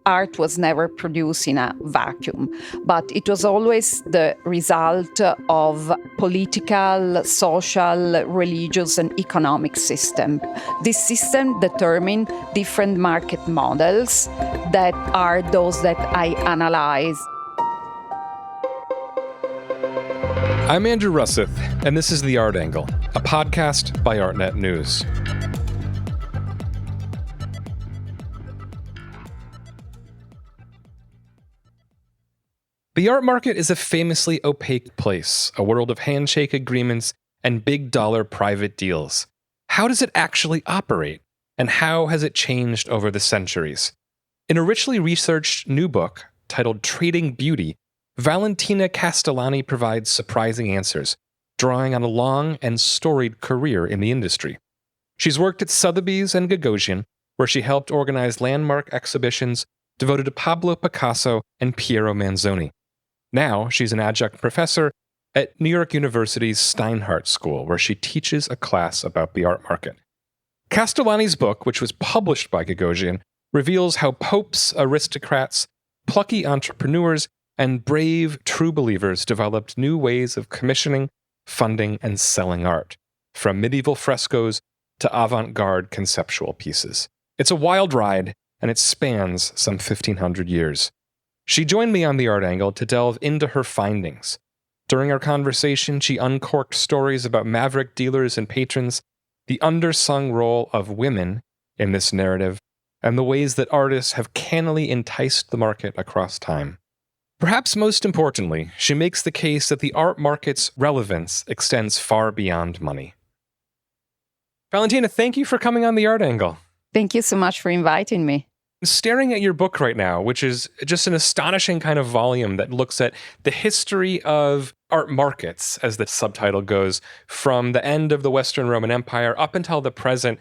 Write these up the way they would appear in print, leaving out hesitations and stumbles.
art was never produced in a vacuum, but it was always the result of political, social, religious, and economic system. This system determined different market models that are those that I analyze. I'm Andrew Russeth, and this is The Art Angle, a podcast by ArtNet News. The art market is a famously opaque place, a world of handshake agreements and big dollar private deals. How does it actually operate? And how has it changed over the centuries? In a richly researched new book titled Trading Beauty, Valentina Castellani provides surprising answers, drawing on a long and storied career in the industry. She's worked at Sotheby's and Gagosian, where she helped organize landmark exhibitions devoted to Pablo, Picasso, and Piero Manzoni. Now, she's an adjunct professor at New York University's Steinhardt School, where she teaches a class about the art market. Castellani's book, which was published by Gagosian, reveals how popes, aristocrats, plucky entrepreneurs, and brave true believers developed new ways of commissioning, funding, and selling art, from medieval frescoes to avant-garde conceptual pieces. It's a wild ride, and it spans some 1,500 years. She joined me on The Art Angle to delve into her findings. During our conversation, she uncorked stories about maverick dealers and patrons, the undersung role of women in this narrative, and the ways that artists have cannily enticed the market across time. Perhaps most importantly, she makes the case that the art market's relevance extends far beyond money. Valentina, thank you for coming on The Art Angle. Thank you so much for inviting me. Staring at your book right now, which is just an astonishing kind of volume that looks at the history of art markets, as the subtitle goes, from the end of the Western Roman Empire up until the present,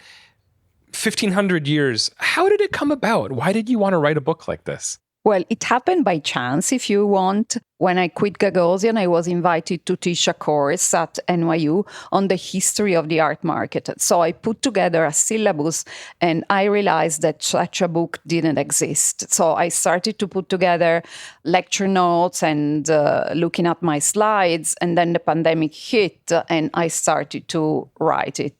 1,500 years. How did it come about? Why did you want to write a book like this? Well, it happened by chance, if you want. When I quit Gagosian, I was invited to teach a course at NYU on the history of the art market. So I put together a syllabus and I realized that such a book didn't exist. So I started to put together lecture notes and looking at my slides. And then the pandemic hit and I started to write it.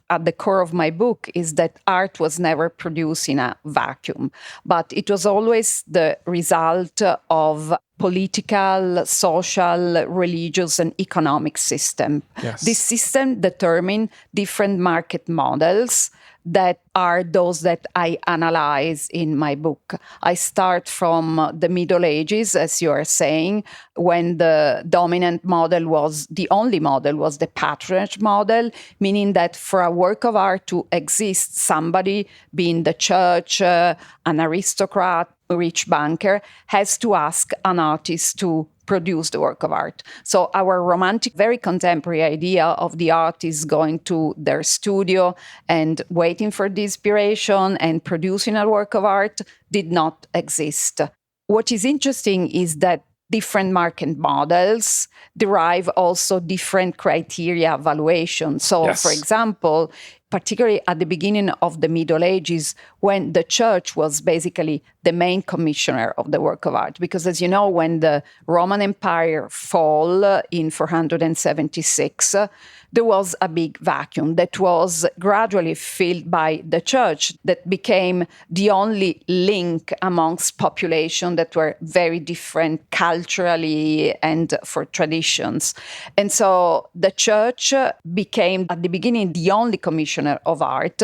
At the core of my book is that art was never produced in a vacuum, but it was always the result of political, social, religious, and economic system. Yes. This system determined different market models that are those that I analyze in my book. I start from the Middle Ages, as you are saying, when the dominant model was, the only model was the patronage model, meaning that for a work of art to exist, somebody, being the church, an aristocrat, a rich banker, has to ask an artist to produce the work of art. So our romantic, very contemporary idea of the artist going to their studio and waiting for the inspiration and producing a work of art did not exist. What is interesting is that different market models derive also different criteria evaluation. So, Yes. For example, particularly at the beginning of the Middle Ages, when the church was basically the main commissioner of the work of art. Because as you know, when the Roman Empire fell in 476, there was a big vacuum that was gradually filled by the church that became the only link amongst population that were very different culturally and for traditions. And so the church became, at the beginning, the only commissioner of art.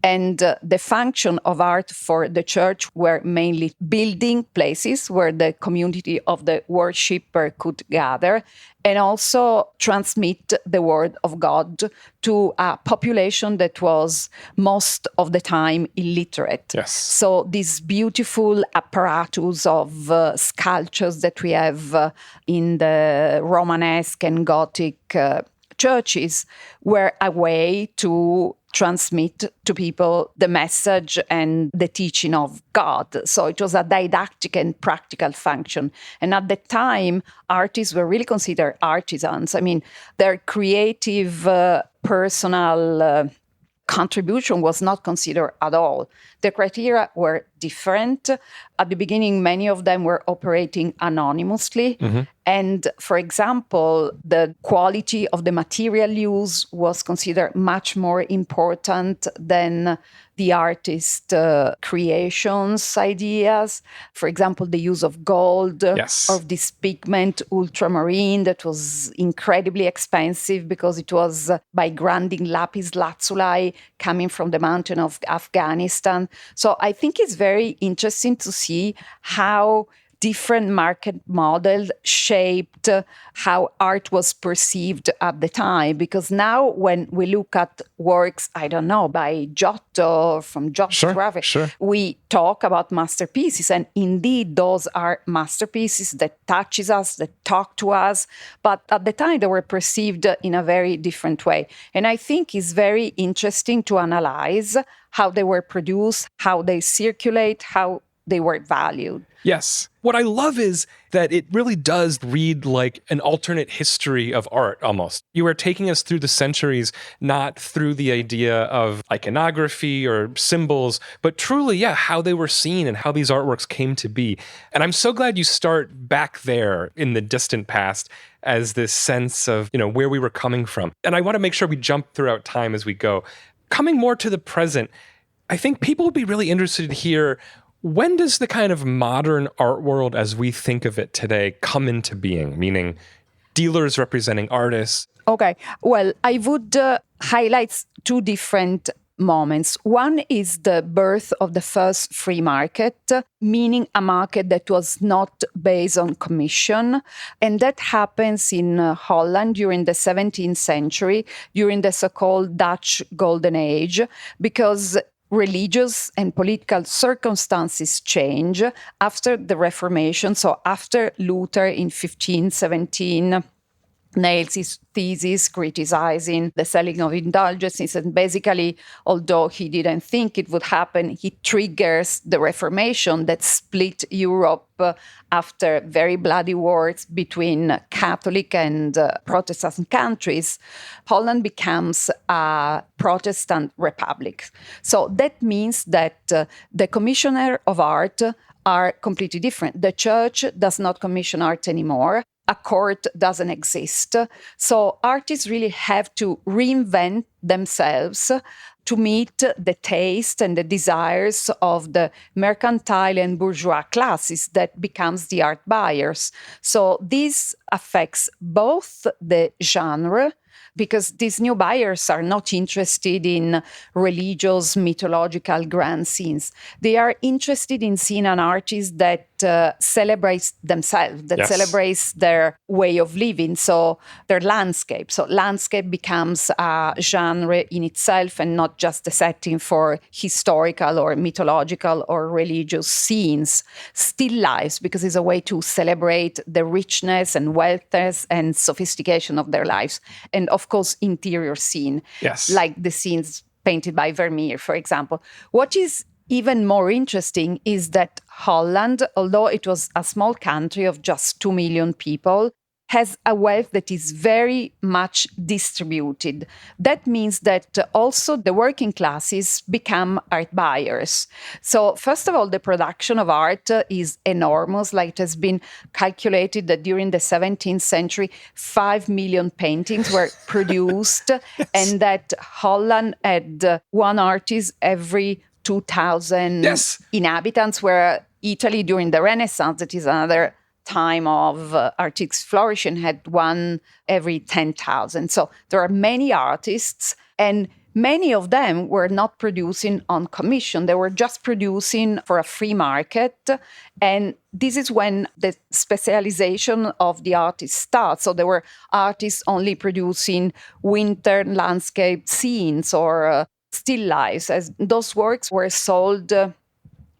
And the function of art for the church were mainly building places where the community of the worshipper could gather and also transmit the word of God to a population that was most of the time illiterate. Yes. So this beautiful apparatus of sculptures that we have in the Romanesque and Gothic churches were a way to transmit to people the message and the teaching of God. So it was a didactic and practical function. And at the time, artists were really considered artisans. I mean, their creative, personal contribution was not considered at all. The criteria were different. At the beginning, many of them were operating anonymously. And for example, the quality of the material used was considered much more important than the artist creations ideas. For example, the use of gold, of this pigment ultramarine that was incredibly expensive because it was by grinding lapis lazuli coming from the mountain of Afghanistan. So I think it's very interesting to see how different market models shaped how art was perceived at the time. Because now when we look at works, I don't know, by Giotto, from Giotto graphic, we talk about masterpieces. And indeed, those are masterpieces that touches us, that talk to us. But at the time, they were perceived in a very different way. And I think it's very interesting to analyze how they were produced, how they circulate, how they were valued. Yes. What I love is that it really does read like an alternate history of art almost. You are taking us through the centuries, not through the idea of iconography or symbols, but truly, how they were seen and how these artworks came to be. And I'm so glad you start back there in the distant past as this sense of, where we were coming from. And I want to make sure we jump throughout time as we go. Coming more to the present, I think people would be really interested to hear, when does the kind of modern art world as we think of it today come into being? Meaning dealers representing artists. Okay. Well, I would highlight two different moments. One is the birth of the first free market, meaning a market that was not based on commission. And that happens in Holland during the 17th century, during the so-called Dutch Golden Age, because religious and political circumstances change after the Reformation. So after Luther in 1517 nails his thesis criticizing the selling of indulgences, and basically, although he didn't think it would happen, he triggers the Reformation that split Europe after very bloody wars between Catholic and Protestant countries. Holland becomes a Protestant republic. So that means that the commissioner of art are completely different. The church does not commission art anymore. A court doesn't exist. So artists really have to reinvent themselves to meet the taste and the desires of the mercantile and bourgeois classes that becomes the art buyers. So this affects both the genre, because these new buyers are not interested in religious, mythological grand scenes. They are interested in seeing an artist that celebrates themselves, that celebrates their way of living, so their landscape. So landscape becomes a genre in itself and not just a setting for historical or mythological or religious scenes. Still lives, because it's a way to celebrate the richness and wealthness and sophistication of their lives. And of course, interior scene, like the scenes painted by Vermeer, for example. What is even more interesting is that Holland, although it was a small country of just 2 million people, has a wealth that is very much distributed. That means that also the working classes become art buyers. So first of all, the production of art is enormous. Like it has been calculated that during the 17th century, 5 million paintings were produced, and that Holland had one artist every 2,000 inhabitants, where Italy during the Renaissance, that is another time of artistic flourishing, had one every 10,000. So there are many artists, and many of them were not producing on commission. They were just producing for a free market. And this is when the specialization of the artists starts. So there were artists only producing winter landscape scenes or still lifes, as those works were sold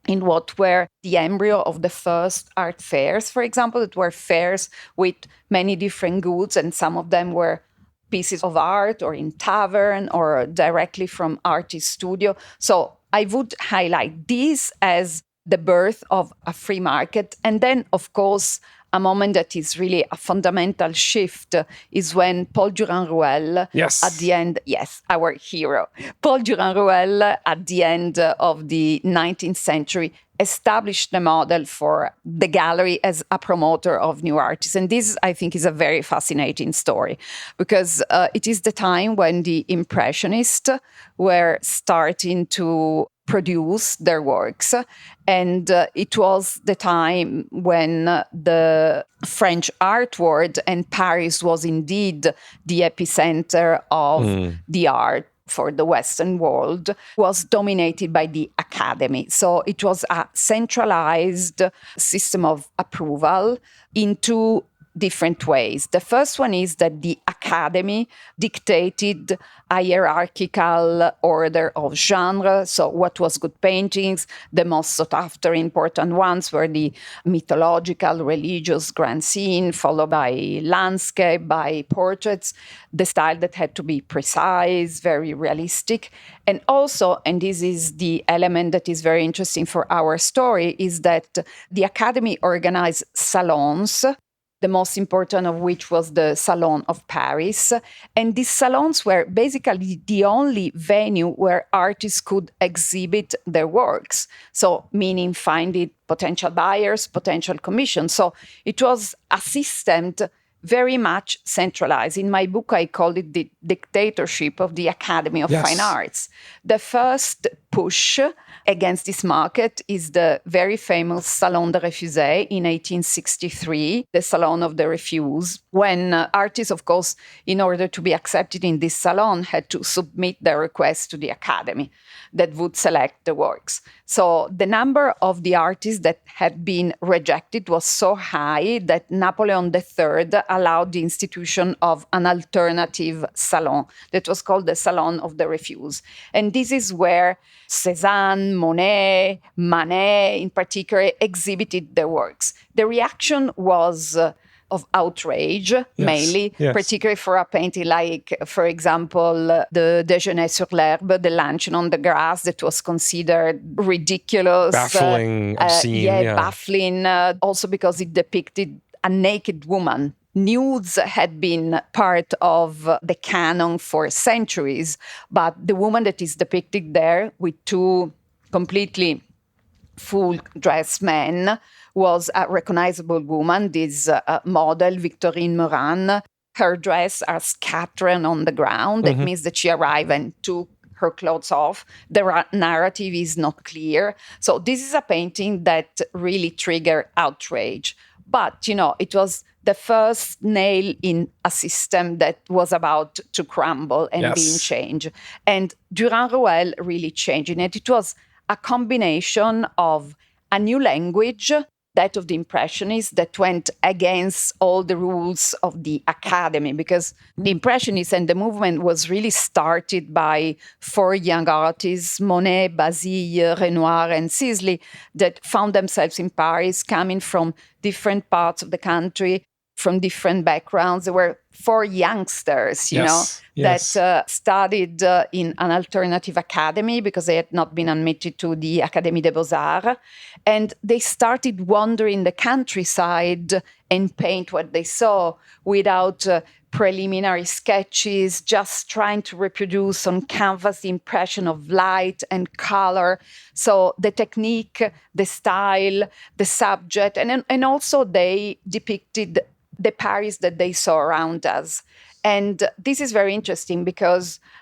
in what were the embryo of the first art fairs, for example. It were fairs with many different goods, and some of them were pieces of art or in tavern or directly from artist studio. So I would highlight this as the birth of a free market. And then, of course, a moment that is really a fundamental shift is when Paul Durand-Ruel, Yes. at the end, our hero, Paul Durand-Ruel, at the end of the 19th century, established the model for the gallery as a promoter of new artists. And this, I think, is a very fascinating story because it is the time when the Impressionists were starting to produce their works. And it was the time when the French art world and Paris was indeed the epicenter of the art for the Western world, was dominated by the academy. So it was a centralized system of approval in two different ways. The first one is that the academy dictated a hierarchical order of genre. So what was good paintings? The most sought after important ones were the mythological, religious grand scene, followed by landscape, by portraits, the style that had to be precise, very realistic. And also, and this is the element that is very interesting for our story, is that the academy organized salons, the most important of which was the Salon of Paris. And these salons were basically the only venue where artists could exhibit their works. So, meaning finding potential buyers, potential commissions. So it was a system very much centralized. In my book, I called it the dictatorship of the Academy of Fine Arts. The first push against this market is the very famous Salon de Refusés in 1863, the Salon of the Refuse, when artists, of course, in order to be accepted in this salon, had to submit their request to the Academy that would select the works. So the number of the artists that had been rejected was so high that Napoleon III allowed the institution of an alternative salon that was called the Salon of the Refuse. And this is where Cézanne, Monet, Manet in particular exhibited their works. The reaction was of outrage, mainly, particularly for a painting like, for example, the Déjeuner sur l'herbe, the luncheon on the grass, that was considered ridiculous. Baffling, obscene. Baffling, also because it depicted a naked woman. Nudes had been part of the canon for centuries, but the woman that is depicted there with two completely full-dressed men was a recognizable woman, this model, Victorine Morin. Her dress are scattered on the ground. That means that she arrived and took her clothes off. The narrative is not clear. So this is a painting that really triggered outrage. But, it was the first nail in a system that was about to crumble and being changed. And Durand-Ruel really changed it. It was a combination of a new language, that of the Impressionists, that went against all the rules of the academy, because the Impressionists and the movement was really started by four young artists, Monet, Basile, Renoir, and Sisley, that found themselves in Paris, coming from different parts of the country, from different backgrounds. There were four youngsters, that studied in an alternative academy because they had not been admitted to the Académie des Beaux-Arts. And they started wandering the countryside and paint what they saw without preliminary sketches, just trying to reproduce on canvas the impression of light and color. So the technique, the style, the subject, and also they depicted the Paris that they saw around us. And this is very interesting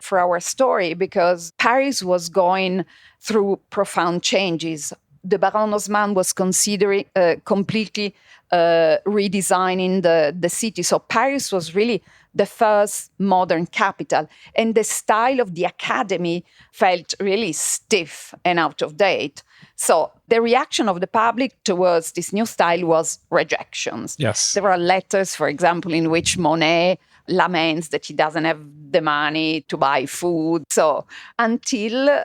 for our story, because Paris was going through profound changes. The Baron Haussmann was considering completely redesigning the city. So Paris was really the first modern capital. And the style of the academy felt really stiff and out of date. So the reaction of the public towards this new style was rejections. Yes. There are letters, for example, in which Monet laments that he doesn't have the money to buy food. So until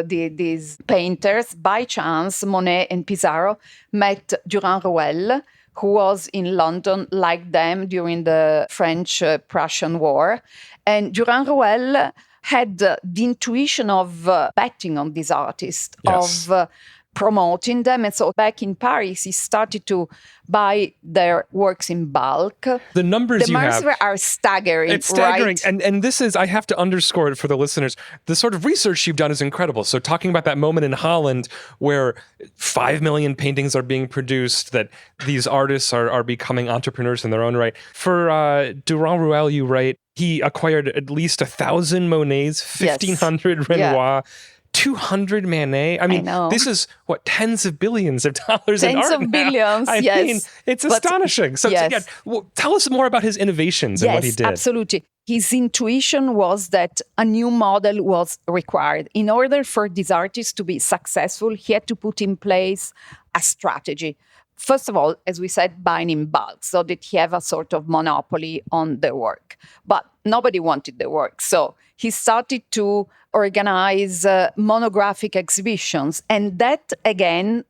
these painters, by chance, Monet and Pissarro, met Durand-Ruel, who was in London like them during the French-Prussian War. And Durand-Ruel had the intuition of betting on these artists, of promoting them. And so back in Paris, he started to buy their works in bulk. The numbers you have are staggering. It's staggering. Right? And this is, I have to underscore it for the listeners, the sort of research you've done is incredible. So talking about that moment in Holland where 5 million paintings are being produced, that these artists are becoming entrepreneurs in their own right. For Durand Ruel, you write, he acquired at least 1,000 Monets, 1,500 Renoir, 200 Manet. I mean, this is what, tens of billions of dollars in art Tens of billions, I mean, it's astonishing. So tell us more about his innovations and what he did. Yes, absolutely. His intuition was that a new model was required. In order for this artist to be successful, he had to put in place a strategy. First of all, as we said, buying in bulk so that he have a sort of monopoly on the work. But nobody wanted the work. So he started to organize monographic exhibitions. And that, again,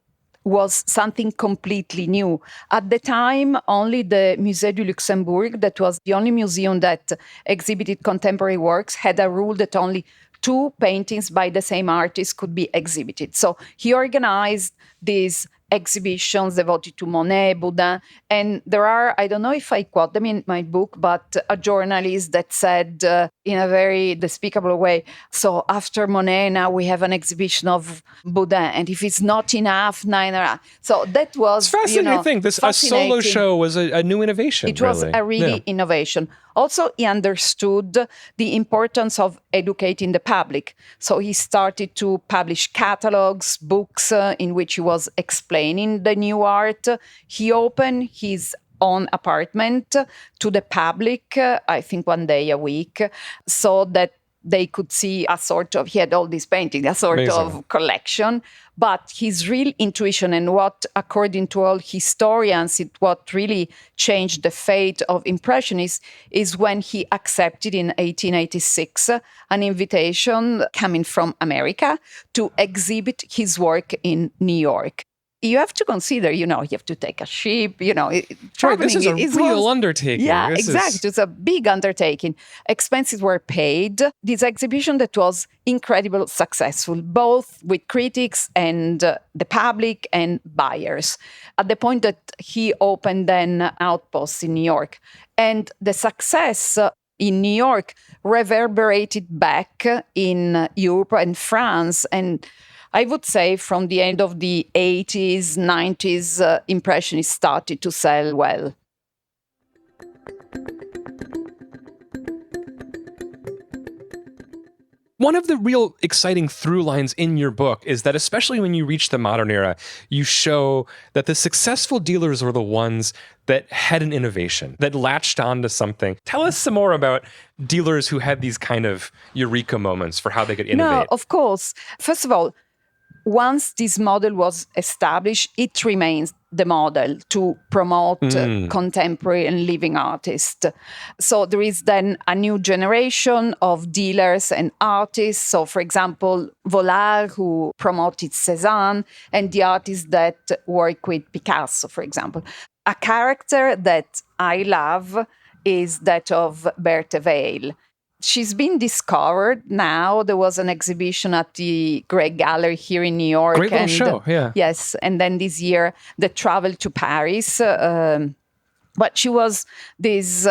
was something completely new. At the time, only the Musée du Luxembourg, that was the only museum that exhibited contemporary works, had a rule that only 2 paintings by the same artist could be exhibited. So he organized these exhibitions devoted to Monet, Baudin, and there are, I don't know if I quote them in my book, but a journalist that said in a very despicable way, so after Monet, now we have an exhibition of Baudin, and if it's not enough, neither. So that was it's fascinating. I think a solo show was a new innovation. It was a really innovation. Also, he understood the importance of educating the public. So he started to publish catalogs, books in which he was explaining the new art. He opened his own apartment to the public, I think 1 day a week, so that they could see a sort of, he had all these paintings, a sort of collection. But his real intuition and what, according to all historians, what really changed the fate of Impressionists is when he accepted in 1886 an invitation coming from America to exhibit his work in New York. You have to consider, you have to take a ship, traveling. This is a real undertaking. Yeah, exactly. It's a big undertaking. Expenses were paid. This exhibition that was incredibly successful, both with critics and the public and buyers, at the point that he opened then outposts in New York. And the success in New York reverberated back in Europe and France, and I would say from the end of the 80s, 90s, Impressionists started to sell well. One of the real exciting through lines in your book is that, especially when you reach the modern era, you show that the successful dealers were the ones that had an innovation, that latched onto something. Tell us some more about dealers who had these kind of eureka moments for how they could innovate. No, of course. First of all, once this model was established, it remains the model to promote contemporary and living artists. So there is then a new generation of dealers and artists. So, for example, Vollard, who promoted Cézanne, and the artists that work with Picasso, for example. A character that I love is that of Berthe Weil. She's been discovered now. There was an exhibition at the Great Gallery here in New York. Great little show, yeah. Yes, and then this year, the travel to Paris. But she was this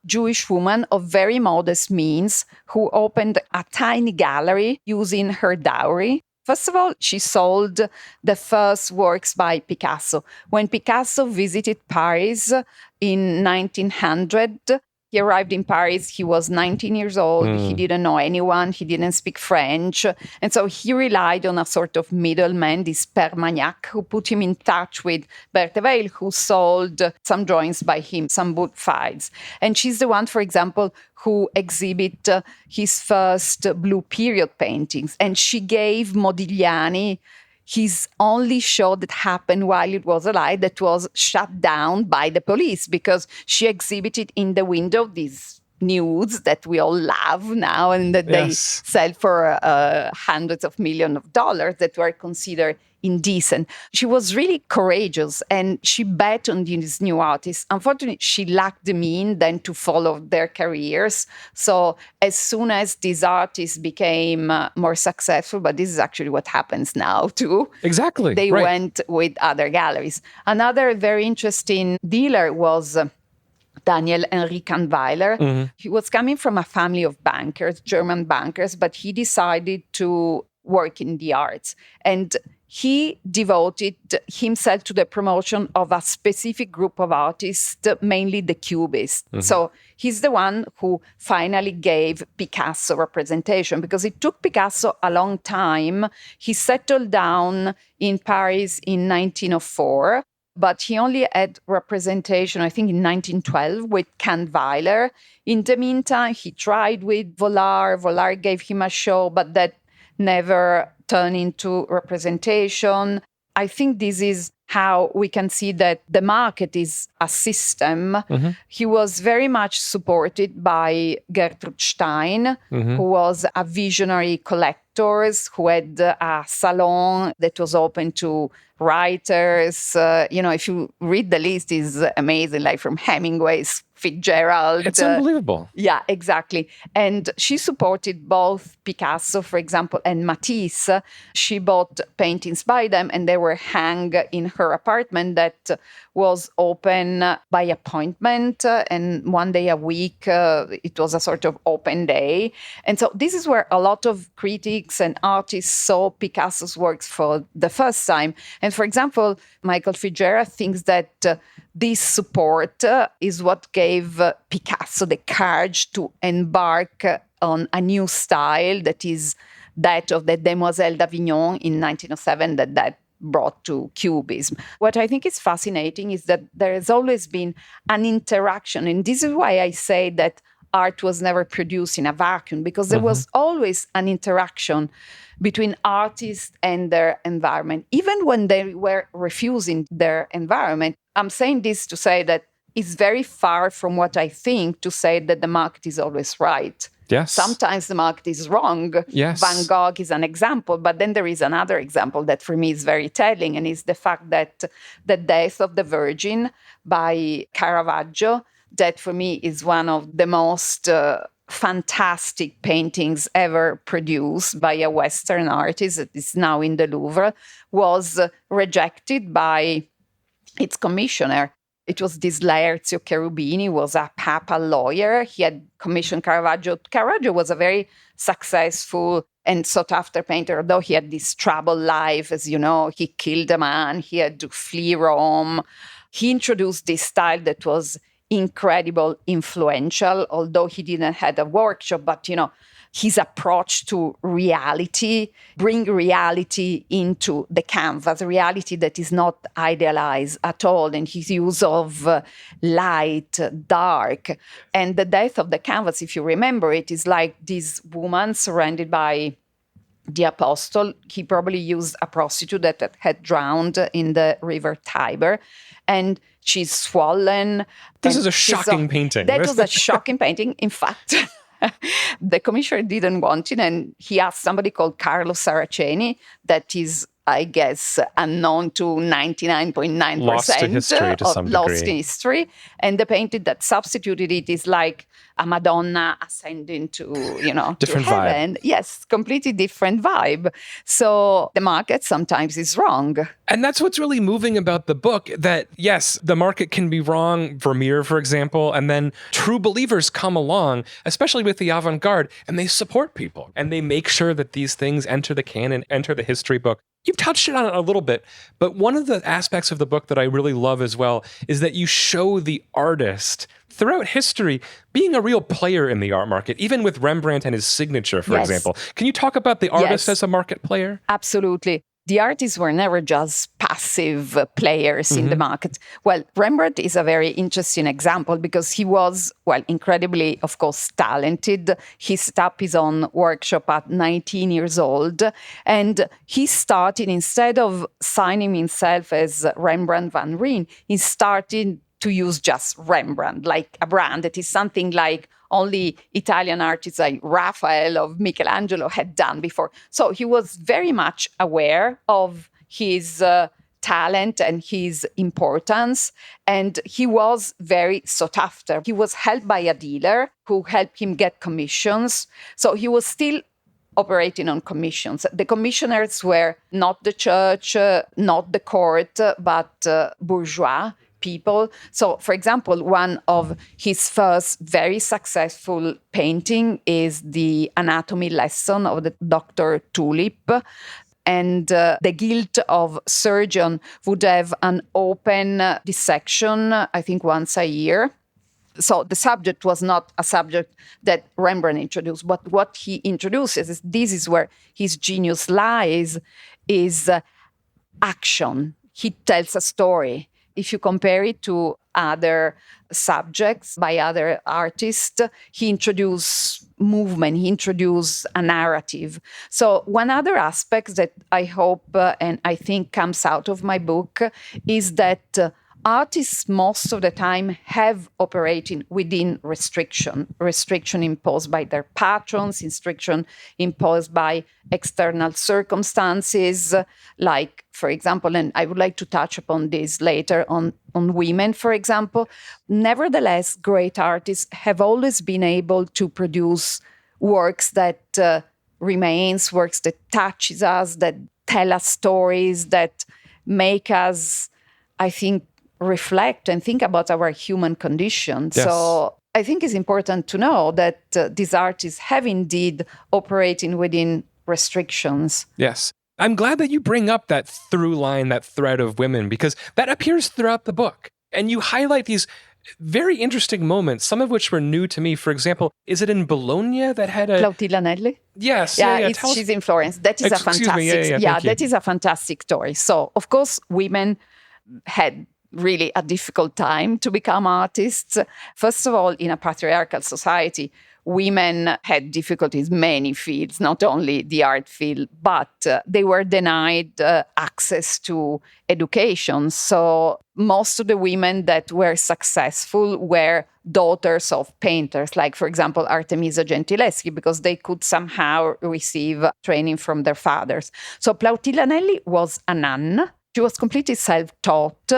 Jewish woman of very modest means who opened a tiny gallery using her dowry. First of all, she sold the first works by Picasso. When Picasso visited Paris in 1900, he arrived in Paris, he was 19 years old, he didn't know anyone, he didn't speak French. And so he relied on a sort of middleman, this Père Magnac, who put him in touch with Berthe Weil, who sold some drawings by him, some book files. And she's the one, for example, who exhibit his first blue period paintings. And she gave Modigliani his only show that happened while it was alive, that was shut down by the police because she exhibited in the window these nudes that we all love now and that they sell for hundreds of millions of dollars that were considered indecent. She was really courageous and she bet on these new artists. Unfortunately, she lacked the means then to follow their careers. So as soon as these artists became more successful, but this is actually what happens now too. Exactly. They went with other galleries. Another very interesting dealer was Daniel Henri Kahnweiler. He was coming from a family of bankers, German bankers, but he decided to work in the arts. And he devoted himself to the promotion of a specific group of artists, mainly the Cubists. So he's the one who finally gave Picasso representation, because it took Picasso a long time. He settled down in Paris in 1904. But he only had representation, I think, in 1912 with Kahnweiler. In the meantime, he tried with Vollard. Vollard gave him a show, but that never turned into representation. I think this is how we can see that the market is a system. He was very much supported by Gertrude Stein, who was a visionary collector, who had a salon that was open to writers. If you read the list, it's amazing, like from Hemingway's Fitzgerald. It's unbelievable. Yeah, exactly. And she supported both Picasso, for example, and Matisse. She bought paintings by them, and they were hung in her apartment that was open by appointment, and one day a week it was a sort of open day. And so this is where a lot of critics and artists saw Picasso's works for the first time. And for example, Michael Fitzgerald thinks that this support is what gave Picasso the courage to embark on a new style that is that of the Demoiselle d'Avignon in 1907 that brought to Cubism. What I think is fascinating is that there has always been an interaction, and this is why I say that art was never produced in a vacuum, because there was always an interaction between artists and their environment, even when they were refusing their environment. I'm saying this to say that it's very far from what I think to say that the market is always right. Yes. Sometimes the market is wrong. Yes. Van Gogh is an example, but then there is another example that for me is very telling, and is the fact that the Death of the Virgin by Caravaggio, that for me is one of the most fantastic paintings ever produced by a Western artist that is now in the Louvre, was rejected by its commissioner. It was this Laerzio Cherubini, was a papal lawyer. He had commissioned Caravaggio. Caravaggio was a very successful and sought-after painter, although he had this troubled life. As you know, he killed a man. He had to flee Rome. He introduced this style that was incredible, influential, although he didn't have a workshop. But, his approach to reality, bring reality into the canvas, reality that is not idealized at all, and his use of light, dark. And the Death of the Canvas, if you remember it, is like this woman surrounded by the apostle. He probably used a prostitute that had drowned in the river Tiber, and she's swollen. This is a shocking painting. That was a shocking painting. In fact, the commissioner didn't want it, and he asked somebody called Carlo Saraceni, that is, I guess, unknown to 99.9%. Lost to history to some degree. Lost in history. And the painting that substituted it is like a Madonna ascending to, different to heaven. Vibe. Yes, completely different vibe. So the market sometimes is wrong. And that's what's really moving about the book, that yes, the market can be wrong, Vermeer, for example, and then true believers come along, especially with the avant-garde, and they support people, and they make sure that these things enter the canon, enter the history book. You've touched on it a little bit, but one of the aspects of the book that I really love as well is that you show the artist throughout history being a real player in the art market, even with Rembrandt and his signature, for example. Can you talk about the artist as a market player? Absolutely. The artists were never just passive players in the market. Well, Rembrandt is a very interesting example because he was, incredibly, of course, talented. He set up his own workshop at 19 years old. And he started, instead of signing himself as Rembrandt van Rijn, he started to use just Rembrandt, like a brand that is something like only Italian artists like Raphael or Michelangelo had done before. So he was very much aware of his talent and his importance, and he was very sought after. He was helped by a dealer who helped him get commissions. So he was still operating on commissions. The commissioners were not the church, not the court, but bourgeois people. So, for example, one of his first very successful painting is the anatomy lesson of the Dr. Tulip. And the guild of surgeon would have an open dissection, I think once a year. So the subject was not a subject that Rembrandt introduced, but what he introduces is this is where his genius lies, is action. He tells a story. If you compare it to other subjects by other artists, he introduced movement, he introduced a narrative. So one other aspect that I hope and I think comes out of my book is that artists most of the time have operating within restriction imposed by their patrons, restriction imposed by external circumstances, like, for example, and I would like to touch upon this later on women, for example. Nevertheless, great artists have always been able to produce works that remains, works that touches us, that tell us stories, that make us, I think, reflect and think about our human condition. Yes. So I think it's important to know that these artists have indeed operating within restrictions. Yes. I'm glad that you bring up that through line, that thread of women, because that appears throughout the book. And you highlight these very interesting moments, some of which were new to me. For example, is it in Bologna that had a... Plautilla Nelli? Yes. She's in Florence. That is that is a fantastic story. So, of course, women had really a difficult time to become artists. First of all, in a patriarchal society, women had difficulties in many fields, not only the art field, but they were denied access to education. So most of the women that were successful were daughters of painters, like, for example, Artemisia Gentileschi, because they could somehow receive training from their fathers. So Plautilla Nelli was a nun. She was completely self-taught,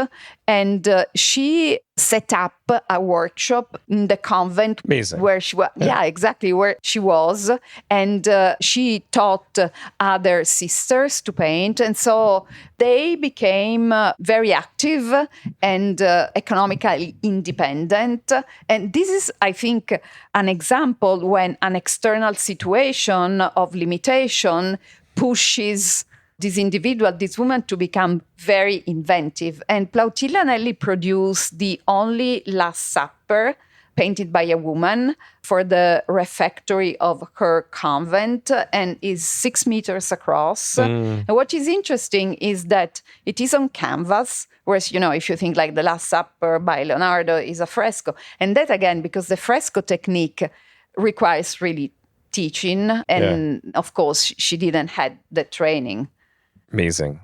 and she set up a workshop in the convent. Amazing. Where she was. Yeah, exactly, where she was. And she taught other sisters to paint. And so they became very active and economically independent. And this is, I think, an example when an external situation of limitation pushes this woman to become very inventive. And Plautilla Nelli produced the only Last Supper painted by a woman for the refectory of her convent, and is 6 meters across. And what is interesting is that it is on canvas, whereas, if you think like the Last Supper by Leonardo is a fresco. And that, again, because the fresco technique requires really teaching. And of course, she didn't have the training. Amazing.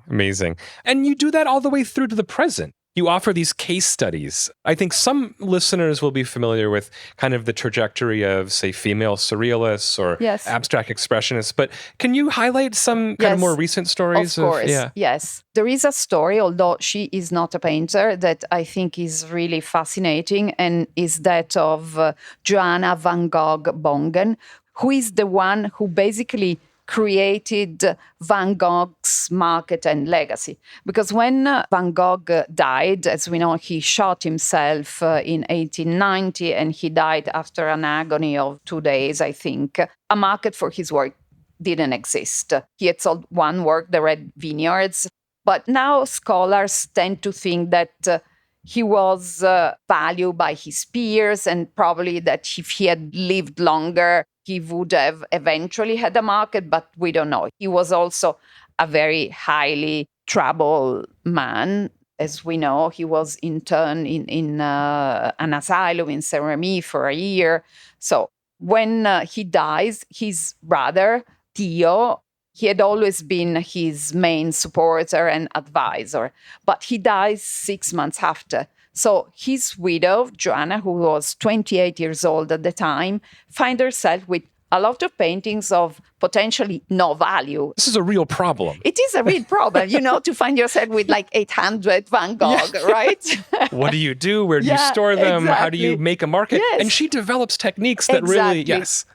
And you do that all the way through to the present. You offer these case studies. I think some listeners will be familiar with kind of the trajectory of, say, female surrealists or abstract expressionists. But can you highlight some kind of more recent stories? Of course, yes. There is a story, although she is not a painter, that I think is really fascinating, and is that of Johanna van Gogh Bongen, who is the one who basically created Van Gogh's market and legacy. Because when Van Gogh died, as we know, he shot himself in 1890, and he died after an agony of 2 days, I think. A market for his work didn't exist. He had sold one work, The Red Vineyards. But now scholars tend to think that he was valued by his peers, and probably that if he had lived longer, he would have eventually had a market, but we don't know. He was also a very highly troubled man. As we know, he was interned in an asylum in Saint-Remy for a year. So when he dies, his brother, Theo, he had always been his main supporter and advisor, but he dies 6 months after. So his widow, Joanna, who was 28 years old at the time, found herself with a lot of paintings of potentially no value. This is a real problem. It is a real problem, to find yourself with like 800 Van Gogh, right? What do you do? Where do you store them? Exactly. How do you make a market? Yes. And she develops techniques that really, yes.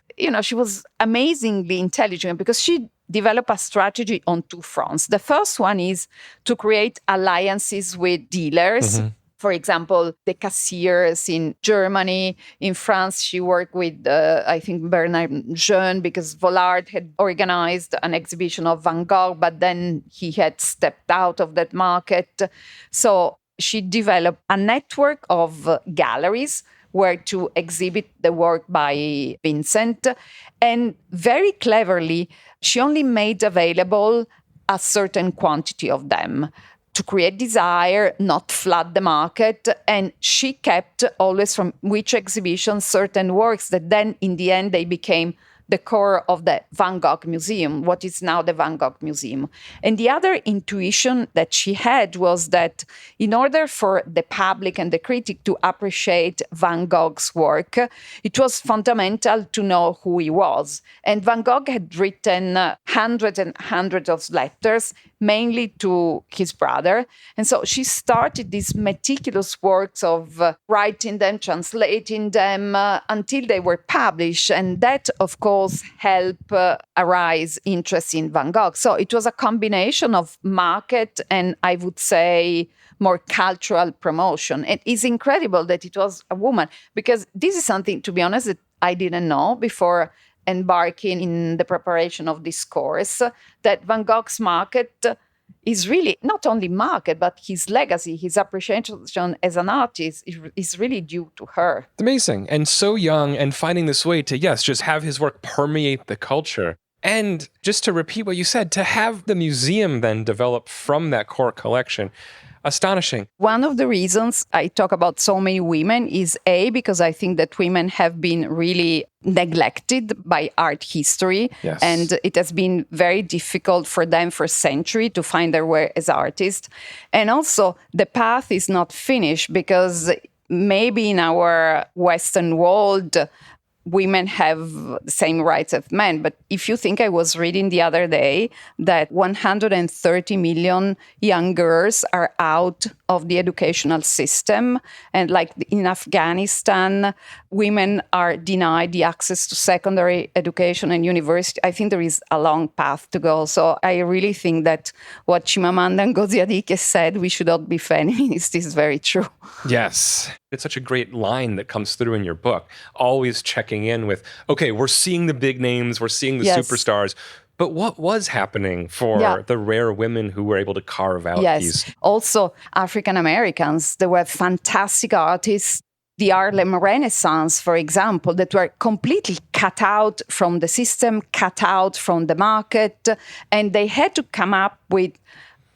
She was amazingly intelligent because she developed a strategy on two fronts. The first one is to create alliances with dealers. Mm-hmm. For example, the cashiers in Germany. In France, she worked with, I think, Bernard Jeune, because Vollard had organized an exhibition of Van Gogh, but then he had stepped out of that market. So she developed a network of galleries where to exhibit the work by Vincent. And very cleverly, she only made available a certain quantity of them to create desire, not flood the market. And she kept always from which exhibition certain works that then in the end they became the core of the Van Gogh Museum, what is now the Van Gogh Museum. And the other intuition that she had was that in order for the public and the critic to appreciate Van Gogh's work, it was fundamental to know who he was. And Van Gogh had written hundreds and hundreds of letters, mainly to his brother. And so she started these meticulous works of writing them, translating them until they were published. And that, of course, helped arise interest in Van Gogh. So it was a combination of market and, I would say, more cultural promotion. It is incredible that it was a woman, because this is something, to be honest, that I didn't know before embarking in the preparation of this course, that Van Gogh's market is really not only market, but his legacy, his appreciation as an artist is really due to her. It's amazing. And so young and finding this way to, yes, just have his work permeate the culture. And just to repeat what you said, to have the museum then develop from that core collection. Astonishing. One of the reasons I talk about so many women is because I think that women have been really neglected by art history. Yes. And it has been very difficult for them for centuries to find their way as artists. And also the path is not finished, because maybe in our Western world, women have the same rights as men. But if you think, I was reading the other day that 130 million young girls are out of the educational system. And like in Afghanistan, women are denied the access to secondary education and university. I think there is a long path to go. So I really think that what Chimamanda Ngozi Adichie said, we should not be feminists, is very true. Yes. It's such a great line that comes through in your book, always checking in with, okay, we're seeing the big names, we're seeing the superstars, but what was happening for the rare women who were able to carve out these? Also, African Americans, there were fantastic artists. The Harlem Renaissance, for example, that were completely cut out from the system, cut out from the market, and they had to come up with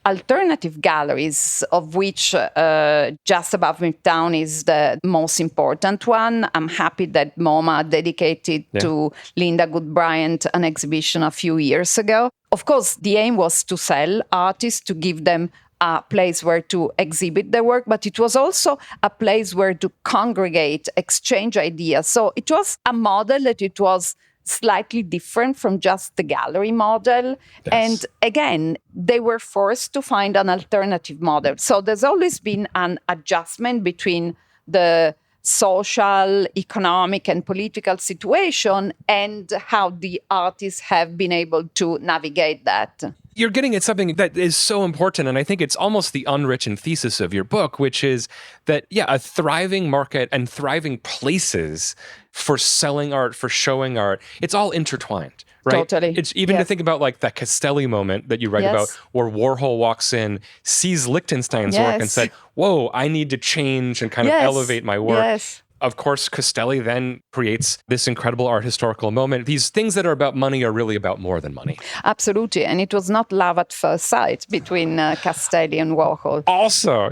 alternative galleries, of which just above Midtown is the most important one. I'm happy that MoMA dedicated to Linda Good Bryant an exhibition a few years ago. Of course, the aim was to sell artists, to give them a place where to exhibit their work, but it was also a place where to congregate, exchange ideas. So it was a model that it was slightly different from just the gallery model. Yes. And again, they were forced to find an alternative model. So there's always been an adjustment between the social, economic, and political situation and how the artists have been able to navigate that. You're getting at something that is so important, and I think it's almost the unwritten thesis of your book, which is that, a thriving market and thriving places for selling art, for showing art, it's all intertwined, right? Totally. It's even to think about like that Castelli moment that you write about, where Warhol walks in, sees Lichtenstein's work and said, whoa, I need to change and kind of elevate my work. Yes. Of course, Castelli then creates this incredible art historical moment. These things that are about money are really about more than money. Absolutely. And it was not love at first sight between Castelli and Warhol. Also,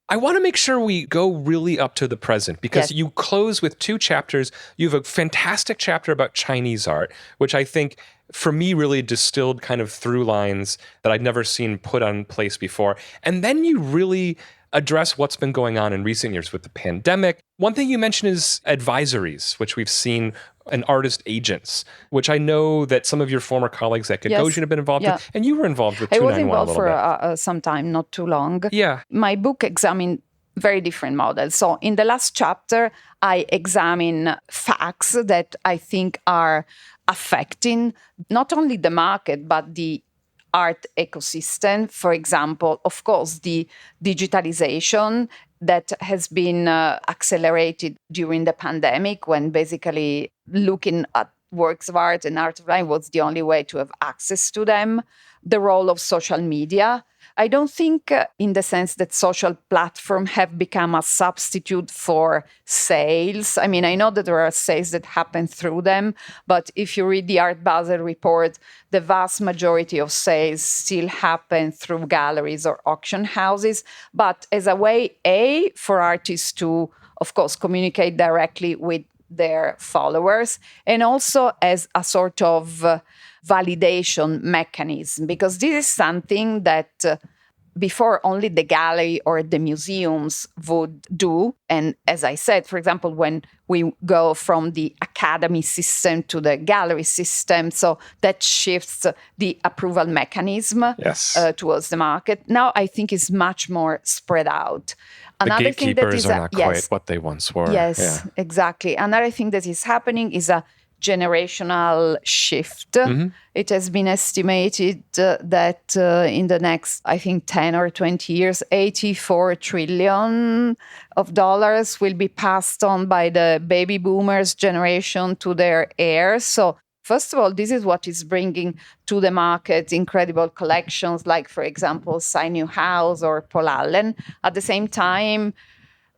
I want to make sure we go really up to the present, because you close with 2 chapters. You have a fantastic chapter about Chinese art, which I think, for me, really distilled kind of through lines that I'd never seen put on place before. And then you really address what's been going on in recent years with the pandemic. One thing you mentioned is advisories, which we've seen, and artist agents, which I know that some of your former colleagues at Gagosian have been involved with, and you were involved with 291 I was involved a for some time, not too long. Yeah. My book examined very different models. So in the last chapter, I examine facts that I think are affecting not only the market, but the art ecosystem. For example, of course, the digitalization that has been accelerated during the pandemic, when basically looking at works of art and art of life was the only way to have access to them. The role of social media. I don't think in the sense that social platforms have become a substitute for sales. I mean, I know that there are sales that happen through them, but if you read the Art Basel report, the vast majority of sales still happen through galleries or auction houses, but as a way, for artists to, of course, communicate directly with their followers, and also as a sort of validation mechanism, because this is something that before only the gallery or the museums would do. And as I said, for example, when we go from the academy system to the gallery system, so that shifts the approval mechanism towards the market. Now I think it's much more spread out. Another the gatekeepers are not quite what they once were. Yes, exactly. Another thing that is happening is a generational shift. Mm-hmm. It has been estimated that in the next, I think, 10 or 20 years, $84 trillion will be passed on by the baby boomers generation to their heirs. So first of all, this is what is bringing to the market incredible collections like, for example, Cy Newhouse or Paul Allen. At the same time,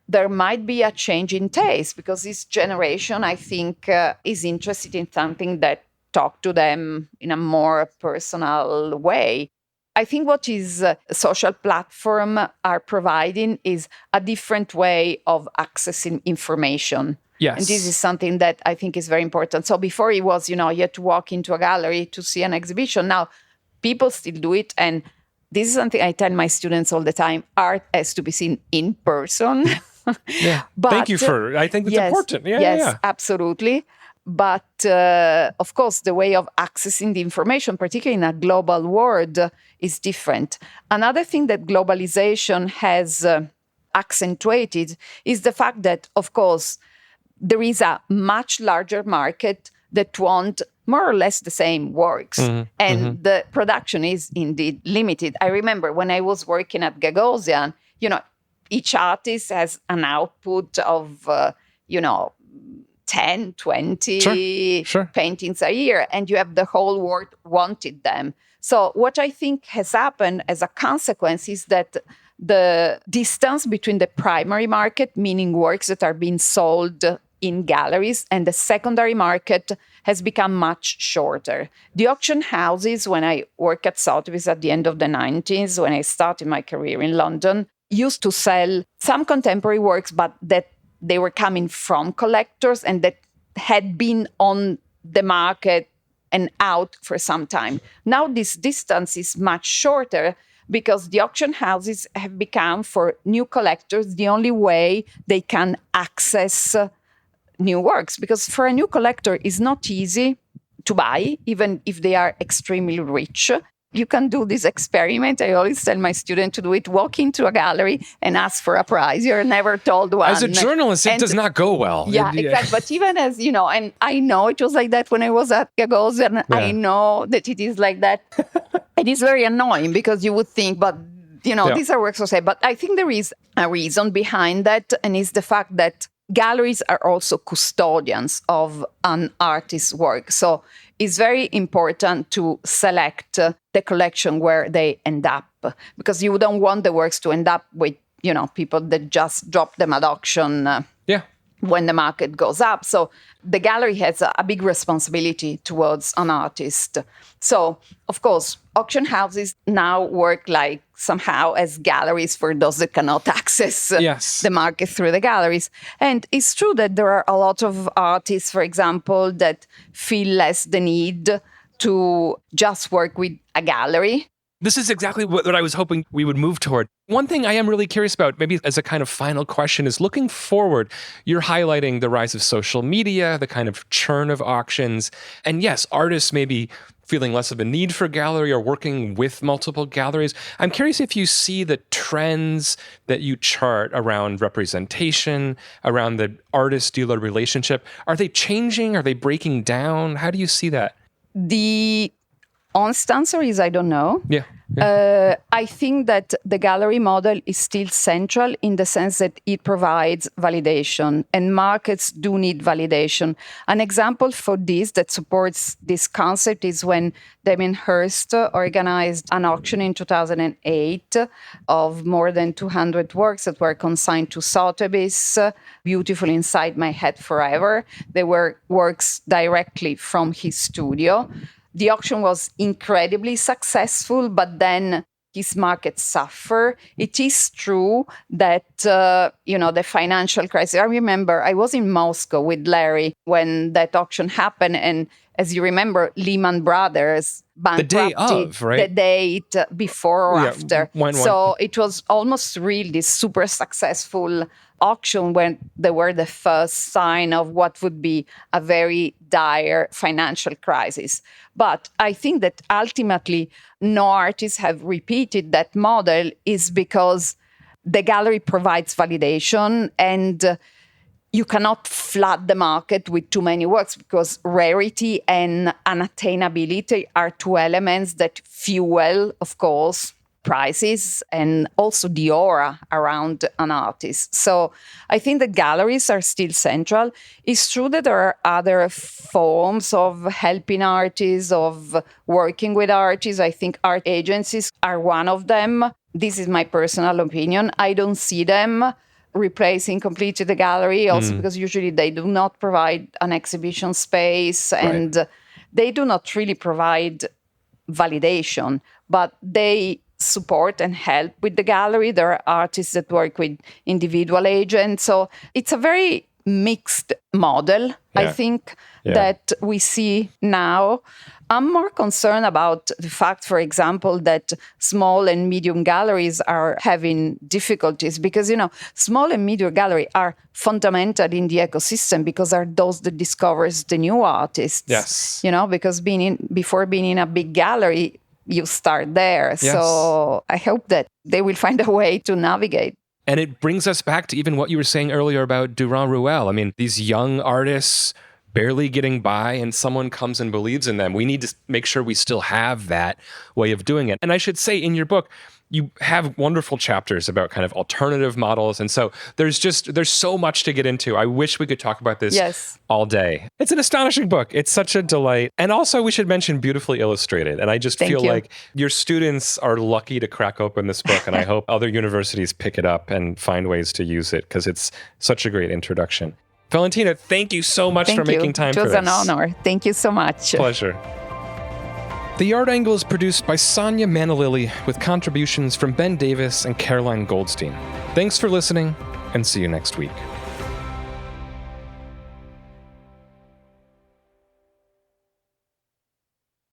there might be a change in taste because this generation, I think, is interested in something that talks to them in a more personal way. I think what is social platform are providing is a different way of accessing information. Yes. And this is something that I think is very important. So before it was, you had to walk into a gallery to see an exhibition. Now people still do it. And this is something I tell my students all the time. Art has to be seen in person. Yeah. But, thank you for, I think it's important. Yes, absolutely. But of course, the way of accessing the information, particularly in a global world, is different. Another thing that globalization has accentuated is the fact that, of course, there is a much larger market that want more or less the same works. Mm-hmm. And the production is indeed limited. I remember when I was working at Gagosian, each artist has an output of, 10, 20 paintings a year, and you have the whole world wanted them. So what I think has happened as a consequence is that the distance between the primary market, meaning works that are being sold in galleries, and the secondary market has become much shorter. The auction houses, when I worked at Sotheby at the end of the 90s, when I started my career in London, used to sell some contemporary works, but that they were coming from collectors and that had been on the market and out for some time. Now this distance is much shorter because the auction houses have become, for new collectors, the only way they can access new works. Because for a new collector, it's not easy to buy, even if they are extremely rich. You can do this experiment. I always tell my students to do it. Walk into a gallery and ask for a prize. You're never told one. As a journalist, it does not go well. Yeah, exactly. But even as, and I know it was like that when I was at Gagosian. I know that it is like that. It is very annoying because you would think, but, these are works of sale. But I think there is a reason behind that, and it's the fact that galleries are also custodians of an artist's work. So it's very important to select the collection where they end up, because you don't want the works to end up with, people that just drop them at auction when the market goes up. So the gallery has a big responsibility towards an artist. So, of course, auction houses now work like somehow as galleries for those that cannot access the market through the galleries. And it's true that there are a lot of artists, for example, that feel less the need to just work with a gallery. This is exactly what I was hoping we would move toward. One thing I am really curious about, maybe as a kind of final question, is looking forward, you're highlighting the rise of social media, the kind of churn of auctions. And yes, artists may be feeling less of a need for gallery or working with multiple galleries. I'm curious if you see the trends that you chart around representation, around the artist-dealer relationship. Are they changing? Are they breaking down? How do you see that? The honest answer is I don't know. Yeah. I think that the gallery model is still central in the sense that it provides validation, and markets do need validation. An example for this that supports this concept is when Damien Hirst organized an auction in 2008 of more than 200 works that were consigned to Sotheby's, Beautiful Inside My Head Forever. They were works directly from his studio. The auction was incredibly successful, but then his market suffered. It is true that, the financial crisis. I remember I was in Moscow with Larry when that auction happened. And as you remember, Lehman Brothers bankruptcy, the date before or after. So it was almost really this super successful auction when they were the first sign of what would be a very dire financial crisis. But I think that ultimately no artists have repeated that model is because the gallery provides validation, and you cannot flood the market with too many works because rarity and unattainability are two elements that fuel, of course, prices and also the aura around an artist. So I think the galleries are still central. It's true that there are other forms of helping artists, of working with artists. I think art agencies are one of them. This is my personal opinion. I don't see them replacing completely the gallery, also because usually they do not provide an exhibition space and they do not really provide validation, but they support and help with the gallery. There are artists that work with individual agents. So it's a very mixed model, I think, that we see now. I'm more concerned about the fact, for example, that small and medium galleries are having difficulties because, small and medium galleries are fundamental in the ecosystem because are those that discovers the new artists. Yes. Because before being in a big gallery, you start there. Yes. So I hope that they will find a way to navigate. And it brings us back to even what you were saying earlier about Durand-Ruel. I mean, these young artists barely getting by and someone comes and believes in them. We need to make sure we still have that way of doing it. And I should say in your book, you have wonderful chapters about kind of alternative models. And so there's so much to get into. I wish we could talk about this all day. It's an astonishing book. It's such a delight. And also we should mention beautifully illustrated. And I just feel like your students are lucky to crack open this book. And I hope other universities pick it up and find ways to use it because it's such a great introduction. Valentina, thank you so much for making time for this. It was an honor. Thank you so much. Pleasure. The Art Angle is produced by Sonia Manalili with contributions from Ben Davis and Caroline Goldstein. Thanks for listening, and see you next week.